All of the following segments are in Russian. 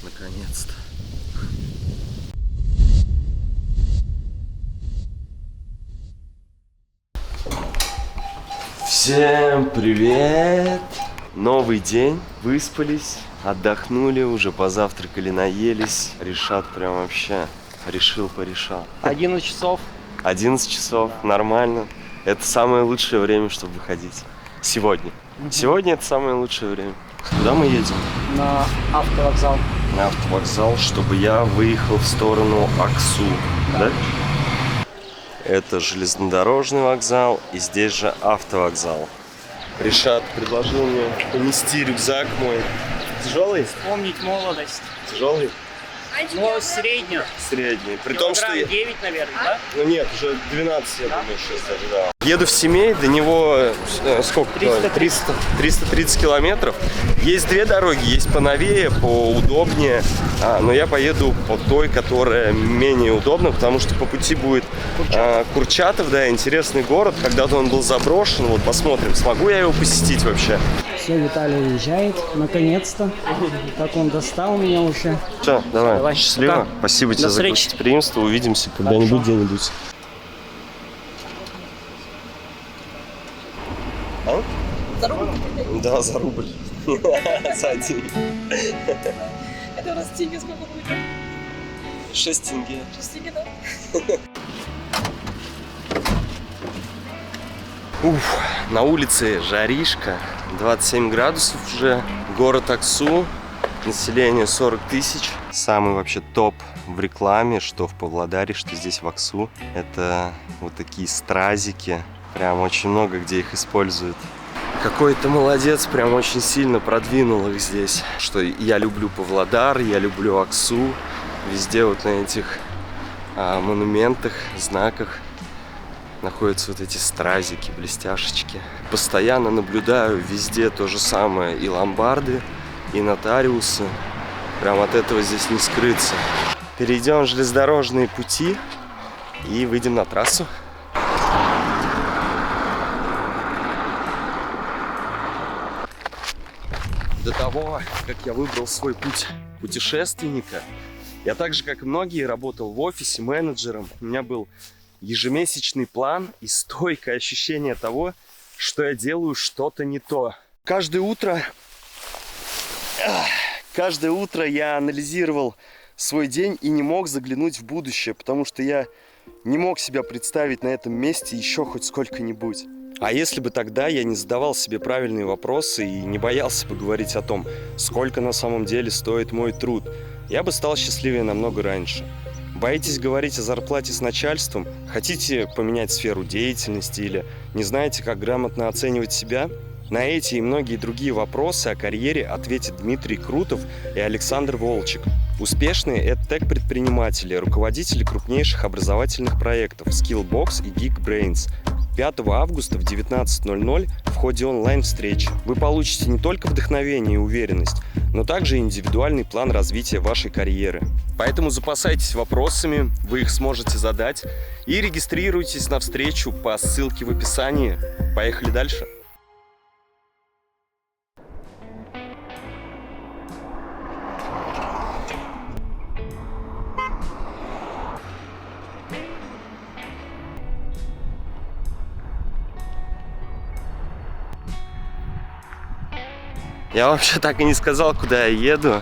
Наконец-то. Всем привет! Новый день, выспались, отдохнули, уже позавтракали, наелись. Ришат прям вообще порешал. 11 часов. 11 часов, нормально. Это самое лучшее время, чтобы выходить. Сегодня. Сегодня это самое лучшее время. Куда мы едем? На автовокзал. На автовокзал, чтобы я выехал в сторону Аксу. Да? Это железнодорожный вокзал, и здесь же автовокзал. Ришат предложил мне понести рюкзак мой. Тяжелый? Вспомнить молодость. Тяжелый? Ну, среднюю. Средний. При том, что... Килограмм 9, наверное, да? Ну нет, уже 12, я думаю, сейчас даже, да. Еду в Семей, до него сколько? 330 километров. Есть две дороги, есть поновее, поудобнее, но я поеду по той, которая менее удобна, потому что по пути будет Курчатов, да, интересный город. Когда-то он был заброшен, вот посмотрим, смогу я его посетить вообще. Все, Виталий уезжает, наконец-то. Как он достал меня уже. Все, давай. Давай, Счастливо. пока. Спасибо тебе До за встречи. гостеприимство. Увидимся когда-нибудь, где-нибудь. А? За рубль? Да, за рубль. За один. Это у нас тенге сколько будет? 6 тенге. 6 тенге, да? Уф, на улице жаришка, 27 градусов уже. Город Аксу, население 40 тысяч. Самый вообще топ в рекламе, что в Павлодаре, что здесь в Аксу. Это вот такие стразики. Прям очень много где их используют. Какой-то молодец, прям очень сильно продвинул их здесь. Что я люблю Павлодар, я люблю Аксу. Везде вот на этих монументах, знаках находятся вот эти стразики, блестяшечки. Постоянно наблюдаю везде то же самое. И ломбарды, и нотариусы. Прям от этого здесь не скрыться. Перейдем железнодорожные пути и выйдем на трассу. До того, как я выбрал свой путь путешественника, я так же, как и многие, работал в офисе менеджером. У меня был ежемесячный план и стойкое ощущение того, что я делаю что-то не то. Каждое утро я анализировал свой день и не мог заглянуть в будущее, потому что я не мог себя представить на этом месте еще хоть сколько-нибудь. А если бы тогда я не задавал себе правильные вопросы и не боялся бы говорить о том, сколько на самом деле стоит мой труд, я бы стал счастливее намного раньше. Боитесь говорить о зарплате с начальством? Хотите поменять сферу деятельности или не знаете, как грамотно оценивать себя? На эти и многие другие вопросы о карьере ответят Дмитрий Крутов и Александр Волчек. Успешные EdTech-предприниматели, руководители крупнейших образовательных проектов Skillbox и Geekbrains. 5 августа в 19:00 в ходе онлайн-встречи вы получите не только вдохновение и уверенность, но также индивидуальный план развития вашей карьеры. Поэтому запасайтесь вопросами, вы их сможете задать, и регистрируйтесь на встречу по ссылке в описании. Поехали дальше. Я вообще так и не сказал, куда я еду.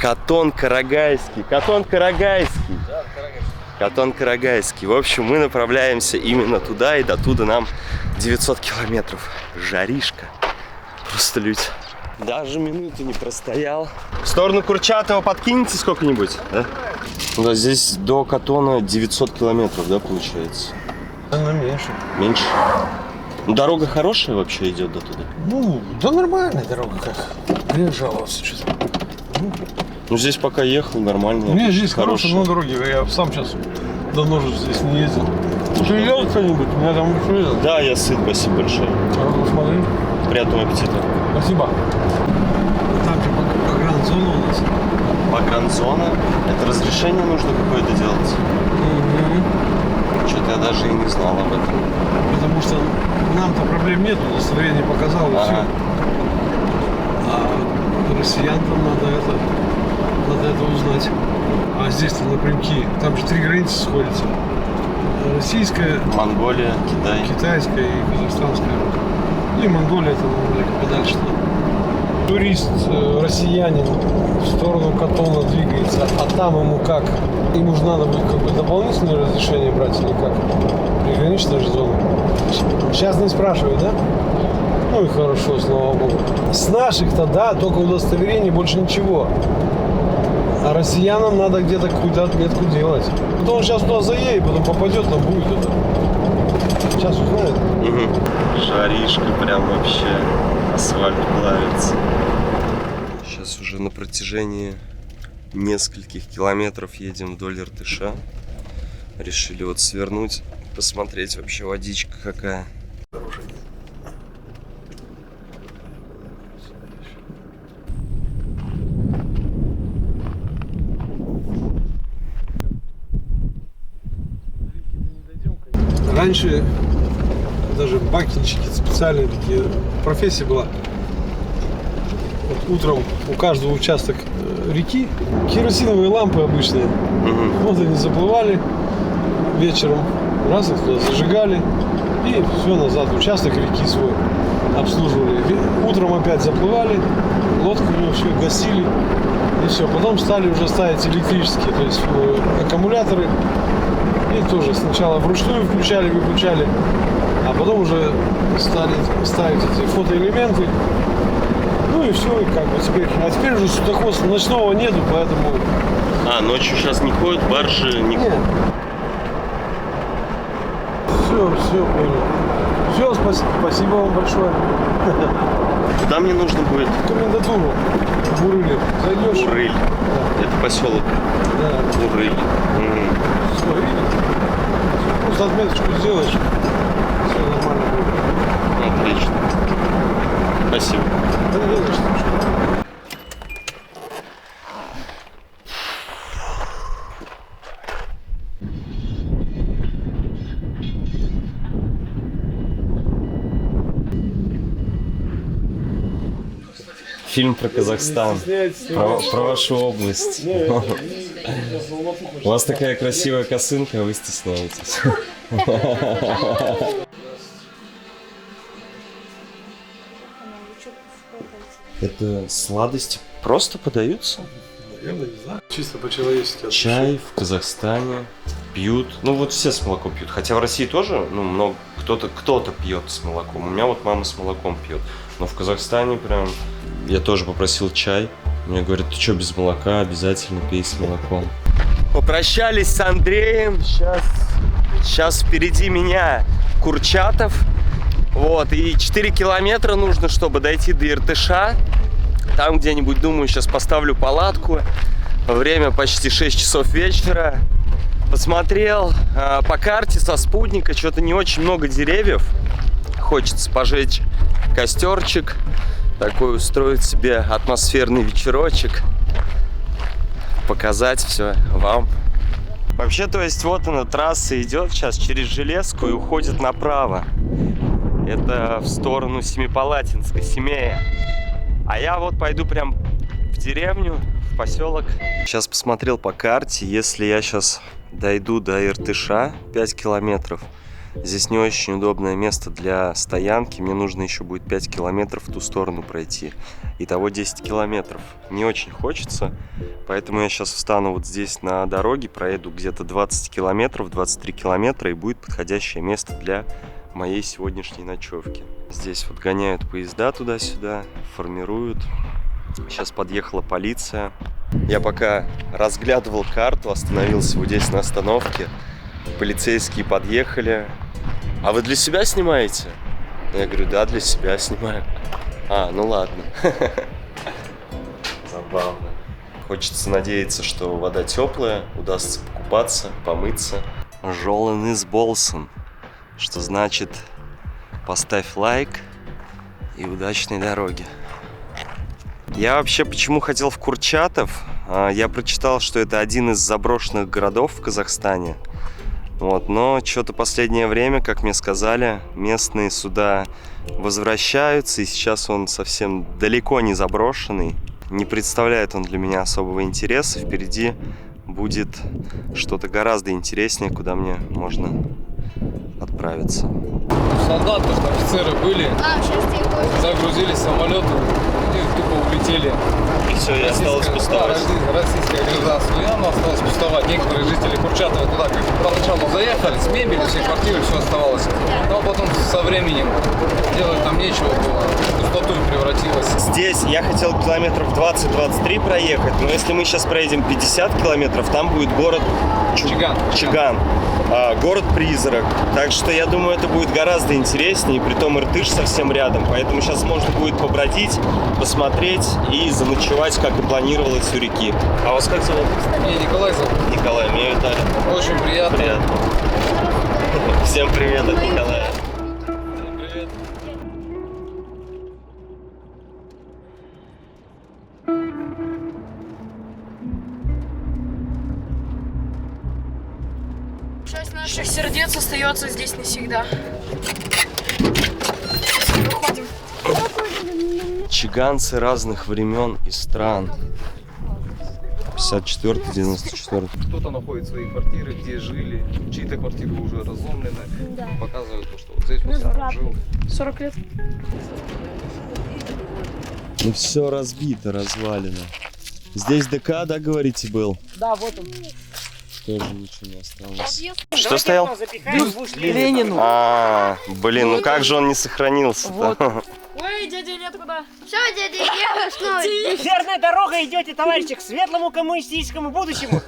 Катон-Карагайский. Катон-Карагайский. Да, Карагайский. Катон-Карагайский. В общем, мы направляемся именно туда, и до туда нам 900 километров. Жаришка. Просто людь. Даже минуту не простоял. В сторону Курчатова подкинете сколько-нибудь? Да? Да, здесь до Катона 900 километров, да, получается? Она меньше. Меньше? Ну, дорога хорошая вообще идет до туда? Ну, да нормальная дорога как. Не жаловался что-то. Ну, здесь пока ехал, нормально. Не, здесь хорошая, но дороги. Я сам сейчас давно же здесь не ездил. Ты ел что-нибудь? У меня там еще ездил. Да, я сыт, спасибо большое. Смотри. Приятного аппетита. Спасибо. Там же погранзона у нас. Погранзона? Это разрешение нужно какое-то делать? Что-то я даже и не знал об этом. Потому что нам-то проблем нет, удостоверение показало, и все. А россиян там надо это надо это узнать. А здесь-то напрямки, там же 3 границы сходятся. Российская, Монголия, Китай. китайская и казахстанская. И Монголия это подальше. Турист, россиянин в сторону Катона двигается, а там ему как? Ему же надо будет какое-то дополнительное разрешение брать или как? Приграничная же зона. Сейчас не спрашивают, да? Ну и хорошо, слава богу. С наших-то, да, только удостоверение, больше ничего. А россиянам надо где-то какую-то отметку делать. Потом он сейчас туда заедет, потом попадет, там будет это. Сейчас узнает. Жаришка прям вообще. Асфальт плавится. Сейчас уже на протяжении нескольких километров едем вдоль Иртыша. Решили вот свернуть, посмотреть вообще водичка какая. Раньше даже бакинщики специальные такие, профессия была. Вот утром у каждого участок реки керосиновые лампы обычные. Вот они заплывали вечером, раз их туда зажигали и все назад. Участок реки свой обслуживали. Утром опять заплывали, лодками все гасили и все. Потом стали уже ставить электрические, то есть аккумуляторы. И тоже сначала вручную включали, выключали, а потом уже стали ставить эти фотоэлементы. Ну и все, и как бы теперь. А теперь уже судоходства ночного нету, поэтому. А, ночью сейчас не ходят, баржи не ходят. Все понял. Все, спасибо вам большое. Куда мне нужно будет? В комендатуру. В Бурыле. Зайдешь. Бурыль. Да. Это поселок. Да. Бурыль. Все, видишь? Просто отметочку сделаешь. Все нормально будет. Отлично. Спасибо. Да не за что. Фильм про Казахстан, про вашу область. У вас такая красивая косынка, а вы стесняетесь. Это сладости просто подаются? Наверное, не знаю. Чисто по-человечески. Чай в Казахстане пьют. Ну вот все с молоком пьют. Хотя в России тоже, ну, много кто-то пьет с молоком. У меня вот мама с молоком пьет. Но в Казахстане прям я тоже попросил чай. Мне говорят, ты что, без молока? Обязательно пей с молоком. Попрощались с Андреем. Сейчас впереди меня Курчатов. Вот, и 4 километра нужно, чтобы дойти до Иртыша. Там где-нибудь, думаю, сейчас поставлю палатку. Время почти 6 часов вечера. Посмотрел по карте со спутника, что-то не очень много деревьев. Хочется пожечь костерчик, такой устроить себе атмосферный вечерочек, показать все вам. Вообще, то есть вот она, трасса идет сейчас через Железку и уходит направо. Это в сторону Семипалатинска, Семея. А я вот пойду прям в деревню, в поселок. Сейчас посмотрел по карте, если я сейчас дойду до Иртыша 5 километров, здесь не очень удобное место для стоянки. Мне нужно еще будет 5 километров в ту сторону пройти. Итого 10 километров. Не очень хочется, поэтому я сейчас встану вот здесь на дороге, проеду где-то 20 километров, 23 километра, и будет подходящее место для моей сегодняшней ночевки. Здесь вот гоняют поезда туда-сюда, формируют. Сейчас подъехала полиция. Я пока разглядывал карту, остановился вот здесь на остановке. Полицейские подъехали. А вы для себя снимаете? Я говорю, да, для себя снимаю. А, ну ладно. Забавно. Хочется надеяться, что вода теплая, удастся покупаться, помыться. Жолен из Болсон. Что значит, поставь лайк и удачной дороги. Я вообще почему хотел в Курчатов? Я прочитал, что это один из заброшенных городов в Казахстане. Вот, но что-то последнее время, как мне сказали, местные сюда возвращаются, и сейчас он совсем далеко не заброшенный. не представляет он для меня особого интереса. Впереди будет что-то гораздо интереснее, куда мне можно отправиться. Солдат, то что офицеры были, загрузили самолет и тупо улетели. И все, и осталось пустовать. Российское гражданство Яма осталось пустовать. Некоторые жители Курчатова туда как поначалу заехали, с мебелью, все квартиры, все оставалось. Но потом со временем делать там нечего было, в пустоту превратилось. Здесь я хотел километров 20-23 проехать, но если мы сейчас проедем 50 километров, там будет город Чиган. Город-призрак. Так что я думаю, это будет гораздо интереснее, и притом Иртыш совсем рядом. Поэтому сейчас можно будет побродить, посмотреть и заночевать, как и планировалось, у реки. А вас как зовут? Меня Николай зовут. Николай, меня Виталий. Очень приятно. Приятно. Всем привет от Николая. Привет. Часть наших сердец остается здесь навсегда. Выходим. Чиганцы разных времен и стран. 54-94. Кто-то находит свои квартиры, где жили, чьи-то квартиры уже разломлены. Показывают, что вот здесь вот сам жил. 40 лет. Ну все разбито, развалено. Здесь ДК, да, говорите, был? Да, вот он. Тоже ничего не осталось. Что Давайте стоял? его запихаем в уж Ленину. Блин, ну как же он не сохранился-то? Ой, дядя Илья, ты куда? Что, дядя Илья, что? Верная дорога идете, товарищи, к светлому коммунистическому будущему.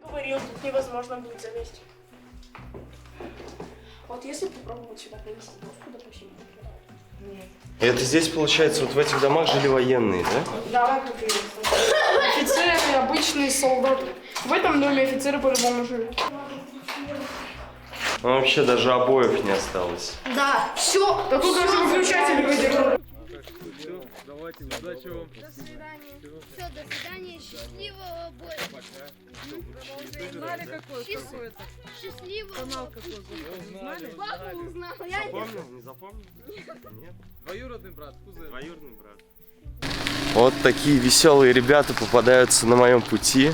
Я говорил, тут невозможно будет залезть. Вот если попробовать сюда повесить доску, допустим. Нет. Это здесь, получается, вот в этих домах жили военные, да? Да, офицеры, обычные солдаты. В этом доме офицеры по-любому жили. Ну, вообще даже обоев не осталось. Да, все. Да тут даже выключатели выдержали. Давайте, удачи вам. До свидания. Все, до свидания. Счастливого боя. Знали, какой это? Счастливого. Канал какой был? Знали? Папа узнал. Запомнил? Не запомнил? Нет. Двоюродный брат, кузен. Двоюродный брат. Вот такие веселые ребята попадаются на моем пути.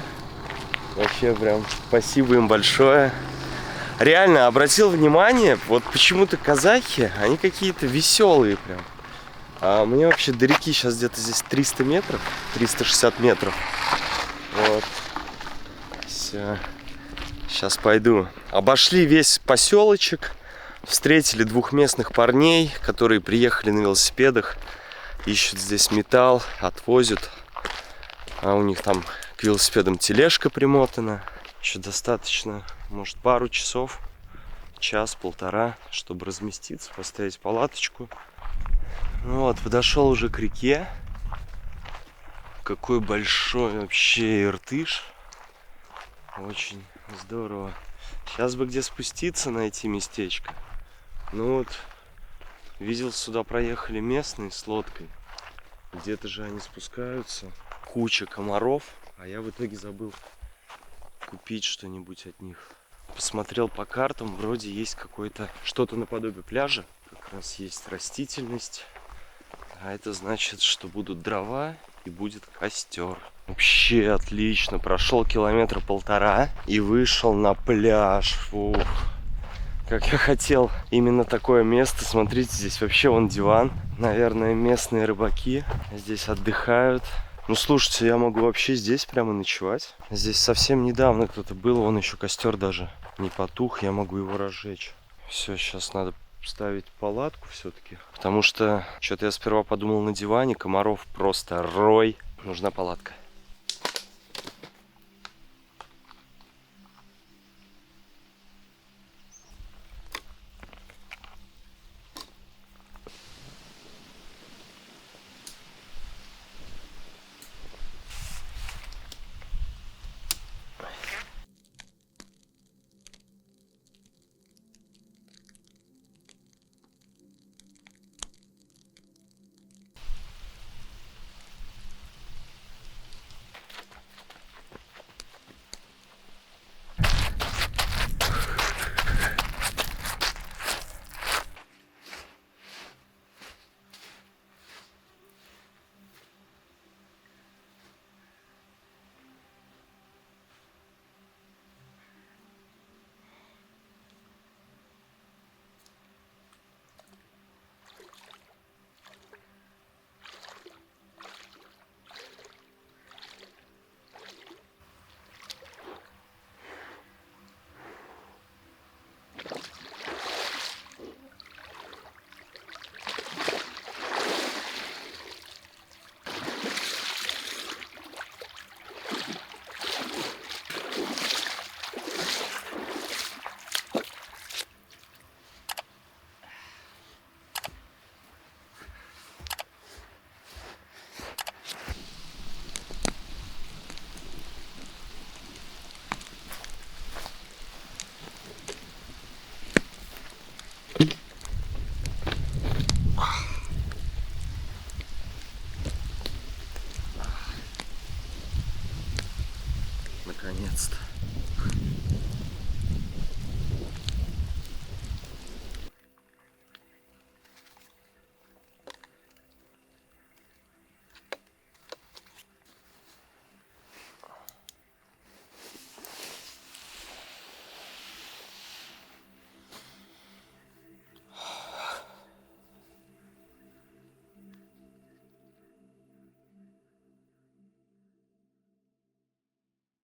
Вообще прям спасибо им большое. Реально обратил внимание, вот почему-то казахи, они какие-то веселые прям. А мне вообще до реки сейчас где-то здесь 300 метров, 360 метров. Вот. Все. Сейчас пойду. Обошли весь поселочек. Встретили двух местных парней, которые приехали на велосипедах. Ищут здесь металл, отвозят. А у них там к велосипедам тележка примотана. Еще достаточно, может, пару часов, час-полтора, чтобы разместиться, поставить палаточку. Ну вот, подошел уже к реке. Какой большой вообще Иртыш. Очень здорово. Сейчас бы где спуститься, найти местечко. Ну вот, видел, сюда проехали местные с лодкой. Где-то же они спускаются. Куча комаров. А я в итоге забыл купить что-нибудь от них. Посмотрел по картам, вроде есть какое-то что-то наподобие пляжа. Как раз есть растительность. А это значит, что будут дрова и будет костер. Вообще отлично. Прошел километра полтора и вышел на пляж. Фух. Как я хотел именно такое место. Смотрите, здесь вообще вон диван. Наверное, местные рыбаки здесь отдыхают. Ну, слушайте, я могу вообще здесь прямо ночевать. Здесь совсем недавно кто-то был, вон еще костер даже не потух, я могу его разжечь. Все, сейчас надо ставить палатку все-таки. Потому что что-то я сперва подумал на диване, комаров просто рой. Нужна палатка. Наконец-то.